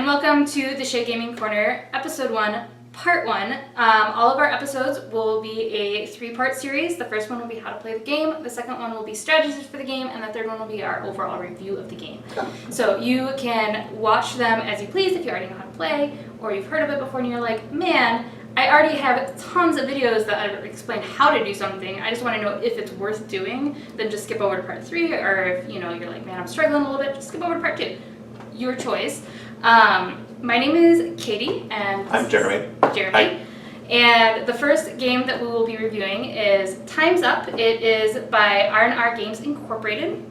welcome to the Shea Gaming Corner, Episode 1, Part 1. All of our episodes will be a 3-part series. The first one will be how to play the game, the second one will be strategies for the game, and the third one will be our overall review of the game. So you can watch them as you please if you already know how to play, or you've heard of it before and you're like, man, I already have tons of videos that explain how to do something. I just want to know if it's worth doing. Then just skip over to Part 3, or if you're like, man, I'm struggling a little bit, just skip over to Part 2. Your choice. My name is Katie, and I'm Jeremy. Jeremy. And the first game that we will be reviewing is Time's Up. It is by R&R Games Incorporated.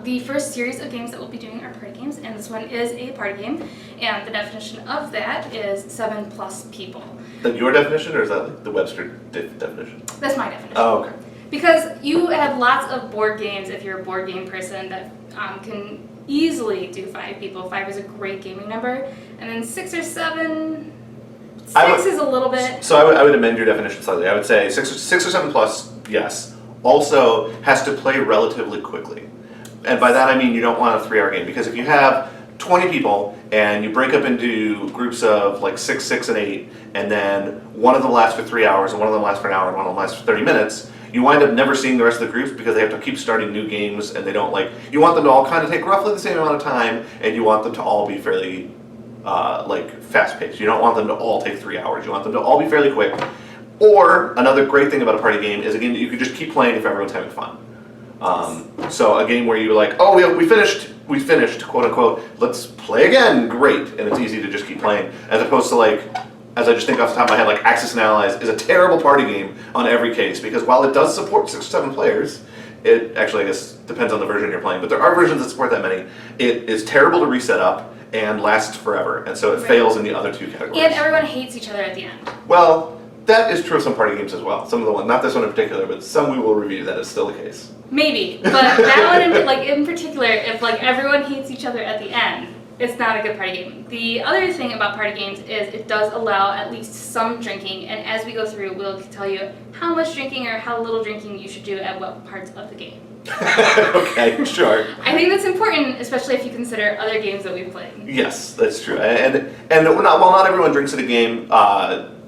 The first series of games that we'll be doing are party games, and this one is a party game. And the definition of that is 7+ people. Is that your definition, or is that like the Webster definition? That's my definition. Oh, okay. Because you have lots of board games, if you're a board game person, that can easily do 5 people. 5 is a great gaming number. And then 6 or 7, 6 is a little bit. So I would amend your definition slightly. I would say 6 or 7+, yes. Also has to play relatively quickly. And by that I mean you don't want a 3-hour game, because if you have 20 people and you break up into groups of like 6, 6, and 8, and then one of them lasts for 3 hours and one of them lasts for an hour and one of them lasts for 30 minutes, you wind up never seeing the rest of the groups because they have to keep starting new games, and they don't you want them to all kind of take roughly the same amount of time, and you want them to all be fairly fast-paced. You don't want them to all take 3 hours. You want them to all be fairly quick. Or another great thing about a party game is a game that you can just keep playing if everyone's having fun. So a game where you're like, oh, we finished, quote unquote, let's play again, great, and it's easy to just keep playing, as opposed to as I just think off the top of my head, Axis and Allies is a terrible party game on every case, because while it does support 6 or 7 players, it actually, I guess, depends on the version you're playing, but there are versions that support that many. It is terrible to reset up and lasts forever, and so it fails in the other 2 categories. And everyone hates each other at the end. Well, that is true of some party games as well. Some of the ones, not this one in particular, but some we will review, that is still the case. Maybe, but that one in particular, if everyone hates each other at the end, it's not a good party game. The other thing about party games is it does allow at least some drinking, and as we go through, we'll tell you how much drinking or how little drinking you should do at what parts of the game. Okay, sure. I think that's important, especially if you consider other games that we've played. Yes, that's true. And while not everyone drinks at a game,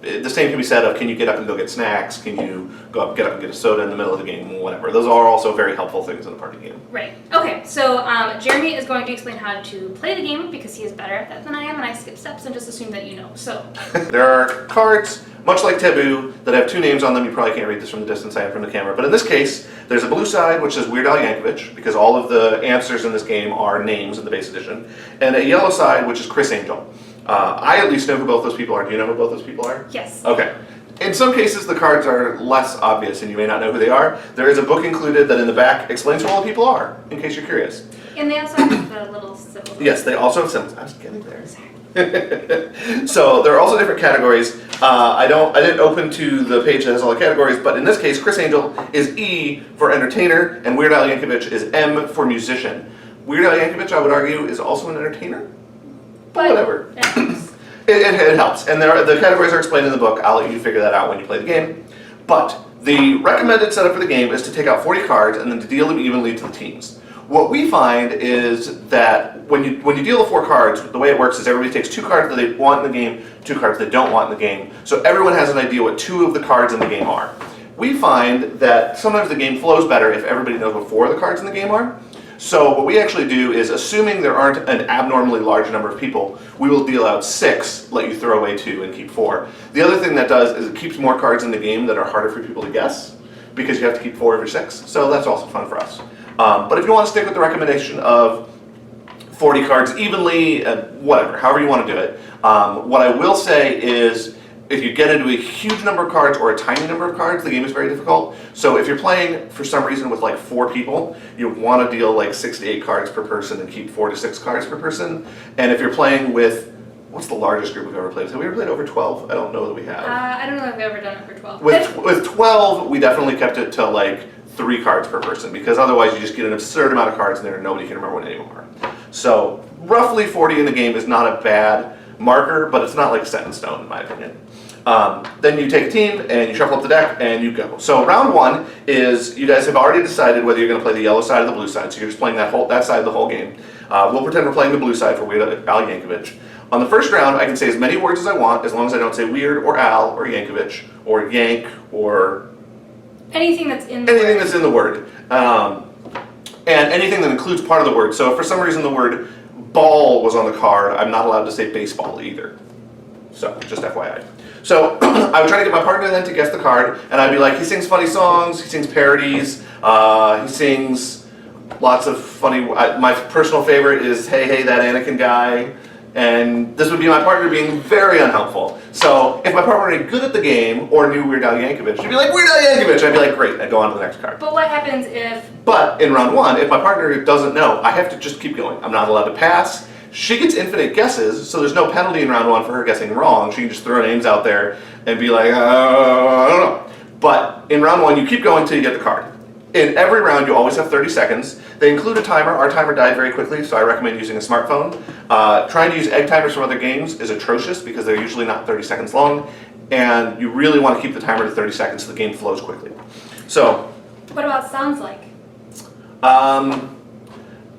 the same can be said of, can you get up and go get snacks? Can you get up and get a soda in the middle of the game? Whatever. Those are also very helpful things in a party game. Right. Okay, so Jeremy is going to explain how to play the game, because he is better at that than I am, and I skip steps and just assume that you know. So there are cards, much like Taboo, that have 2 names on them. You probably can't read this from the distance I am from the camera, but in this case, there's a blue side which says Weird Al Yankovic, because all of the answers in this game are names in the base edition, and a yellow side which is Criss Angel. I at least know who both those people are. Do you know who both those people are? Yes. Okay. In some cases, the cards are less obvious and you may not know who they are. There is a book included that in the back explains who all the people are, in case you're curious. And they also have the little symbols. Yes, they also have symbols. I was getting there. So there are also different categories. I didn't open to the page that has all the categories, but in this case, Criss Angel is E for entertainer, and Weird Al Yankovic is M for musician. Weird Al Yankovic, I would argue, is also an entertainer. But whatever. It helps. And the categories are explained in the book. I'll let you figure that out when you play the game. But the recommended setup for the game is to take out 40 cards and then to deal them evenly to the teams. What we find is that when you deal the 4 cards, the way it works is everybody takes 2 cards that they want in the game, 2 cards they don't want in the game. So everyone has an idea what 2 of the cards in the game are. We find that sometimes the game flows better if everybody knows what 4 of the cards in the game are. So what we actually do is, assuming there aren't an abnormally large number of people, we will deal out 6, let you throw away 2, and keep 4. The other thing that does is it keeps more cards in the game that are harder for people to guess, because you have to keep 4 of your 6. So that's also fun for us. But if you want to stick with the recommendation of 40 cards evenly, whatever, however you want to do it, what I will say is, if you get into a huge number of cards or a tiny number of cards, the game is very difficult. So if you're playing, for some reason, with 4 people, you want to deal 6 to 8 cards per person and keep 4 to 6 cards per person. And if you're playing with, what's the largest group we've ever played with? Have we ever played over 12? I don't know that we have. I don't know if we've ever done it for 12. With 12, we definitely kept it to 3 cards per person, because otherwise you just get an absurd amount of cards in there and nobody can remember what any of them are. So roughly 40 in the game is not a bad marker, but it's not set in stone in my opinion. Then you take a team and you shuffle up the deck and you go. So round one is you guys have already decided whether you're going to play the yellow side or the blue side. So you're just playing that side the whole game. We'll pretend we're playing the blue side for Weird Al Yankovic. On the first round, I can say as many words as I want, as long as I don't say Weird or Al or Yankovic or Yank or Anything that's in the anything word. that's in the word. And anything that includes part of the word. So if for some reason the word ball was on the card, I'm not allowed to say baseball either. So, just FYI. So, I would try to get my partner then to guess the card, and I'd be like, he sings funny songs, he sings parodies, he sings lots of funny, my personal favorite is Hey Hey That Anakin Guy, and this would be my partner being very unhelpful. So, if my partner were good at the game, or knew Weird Al Yankovic, she'd be like, Weird Al Yankovic, I'd be like, great, I'd go on to the next card. But what happens if... But in round one, if my partner doesn't know, I have to just keep going. I'm not allowed to pass. She gets infinite guesses, so there's no penalty in round one for her guessing wrong. She can just throw names out there and be like, I don't know. But in round one, you keep going until you get the card. In every round, you always have 30 seconds. They include a timer. Our timer died very quickly, so I recommend using a smartphone. Trying to use egg timers from other games is atrocious because they're usually not 30 seconds long, and you really want to keep the timer to 30 seconds so the game flows quickly. So, What about sounds like?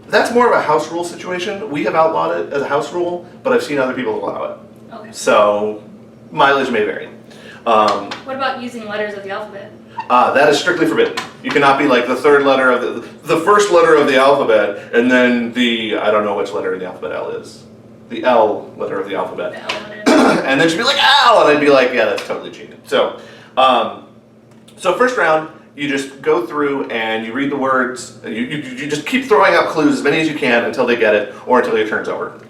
that's more of a house rule situation. We have outlawed it as a house rule, but I've seen other people allow it. Okay. So, mileage may vary. What about using letters of the alphabet? That is strictly forbidden. You cannot be like the third letter of the first letter of the alphabet, and then I don't know which letter in the alphabet L is. The L letter of the alphabet. The L letters. And then she'd be like, ow! And I'd be like, yeah, that's totally cheating. So, so first round, you just go through and you read the words. You just keep throwing out clues, as many as you can, until they get it, or until your turn's over.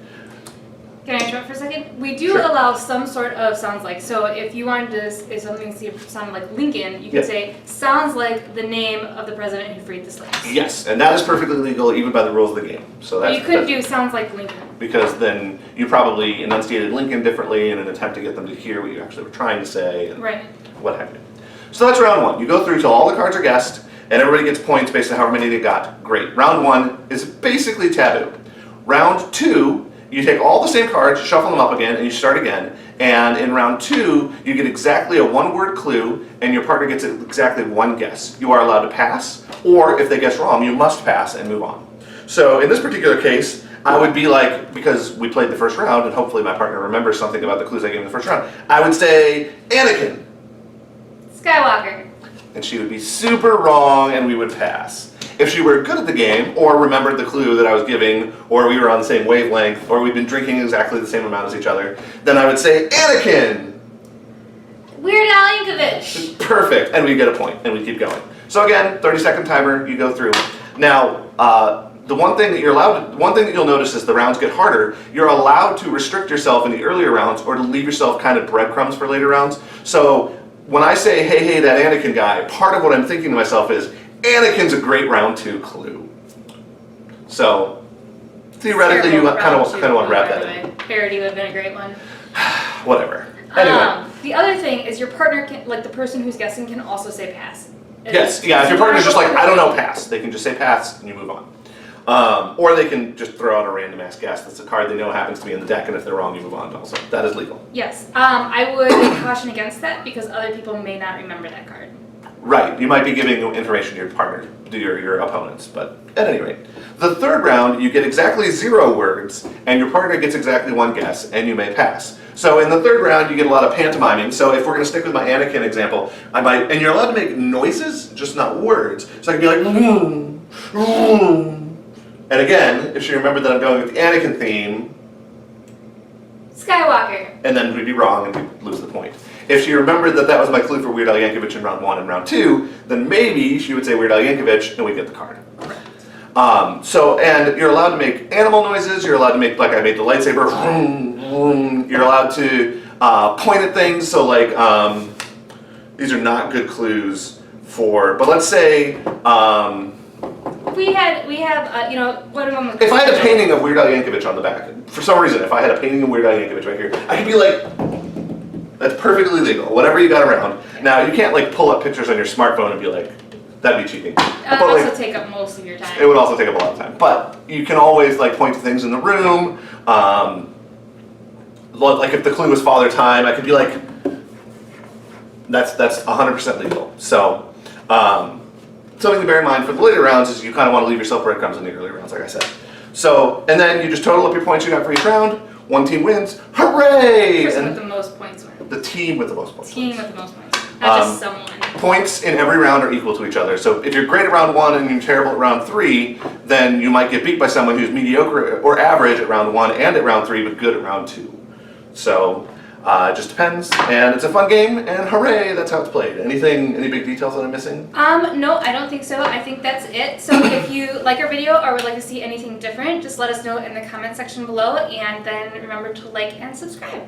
Can I interrupt for a second? We do Sure. allow some sort of sounds like. So if you wanted to, if something sounded like Lincoln, you could Yep. say, sounds like the name of the president who freed the slaves. Yes, and that is perfectly legal, even by the rules of the game. So But that's you couldn't that's- do sounds like Lincoln. because then you probably enunciated Lincoln differently in an attempt to get them to hear what you actually were trying to say, and Right. what have you. So that's round one. You go through till all the cards are guessed, and everybody gets points based on however many they got. Great. Round one is basically taboo. Round two, you take all the same cards, shuffle them up again, and you start again. And in round two, you get exactly a one-word clue, and your partner gets exactly one guess. You are allowed to pass, or if they guess wrong, you must pass and move on. So in this particular case, I would be like, because we played the first round, and hopefully my partner remembers something about the clues I gave in the first round, I would say, Anakin. Skywalker. And she would be super wrong, and we would pass. If she were good at the game, or remembered the clue that I was giving, or we were on the same wavelength, or we'd been drinking exactly the same amount as each other, then I would say, Anakin! Weird Al Yankovic. Perfect, and we'd get a point, and we'd keep going. So again, 30-second timer, you go through. Now, the one thing that you'll notice as the rounds get harder, you're allowed to restrict yourself in the earlier rounds, or to leave yourself kind of breadcrumbs for later rounds. So when I say, hey, hey, that Anakin guy, part of what I'm thinking to myself is, Anakin's a great round two clue. So theoretically, you kind of want to wrap that in. Parody would have been a great one. Whatever. Anyway. The other thing is your partner can, like the person who's guessing, can also say pass. Yes, yeah, if your partner's just like, I don't know, pass, they can just say pass and you move on. Or they can just throw out a random ass guess that's a card they know happens to be in the deck, and if they're wrong, you move on also. That is legal. Yes, I would caution against that because other people may not remember that card. Right, you might be giving information to your partner, to your opponents, but at any rate. The third round, you get exactly 0 words, and your partner gets exactly 1 guess, and you may pass. So in the third round, you get a lot of pantomiming. So if we're going to stick with my Anakin example, and you're allowed to make noises, just not words. So I can be like, and again, if she remembered that I'm going with the Anakin theme, Skywalker. and then we'd be wrong and we'd lose the point. If she remembered that that was my clue for Weird Al Yankovic in round 1 and round 2, then maybe she would say Weird Al Yankovic and we'd get the card. And you're allowed to make animal noises, you're allowed to make, like I made the lightsaber, you're allowed to point at things, so like, these are not good clues for, but let's say, We have, what am I? if I had a painting of Weird Al Yankovic on the back, for some reason, if I had a painting of Weird Al Yankovic right here, I could be like, that's perfectly legal, whatever you got around. Now, you can't like pull up pictures on your smartphone and be like, that'd be cheating. That But, would also like, take up most of your time. it would also take up a lot of time. But you can always like point to things in the room. Like if the clue was Father Time, I could be like, That's 100% legal. So something to bear in mind for the later rounds is you kind of want to leave yourself breadcrumbs in the early rounds, like I said. So, and then you just total up your points you got for each round. One team wins. Hooray! Person And with the most points wins. the team with the most points. Team wins. with the most points. Not just someone. Points in every round are equal to each other. So if you're great at round 1 and you're terrible at round 3, then you might get beat by someone who's mediocre or average at round 1 and at round 3, but good at round 2. So it just depends. And it's a fun game, and hooray, that's how it's played. Any big details that I'm missing? No, I don't think so. I think that's it. So if you like our video or would like to see anything different, just let us know in the comment section below, and then remember to like and subscribe.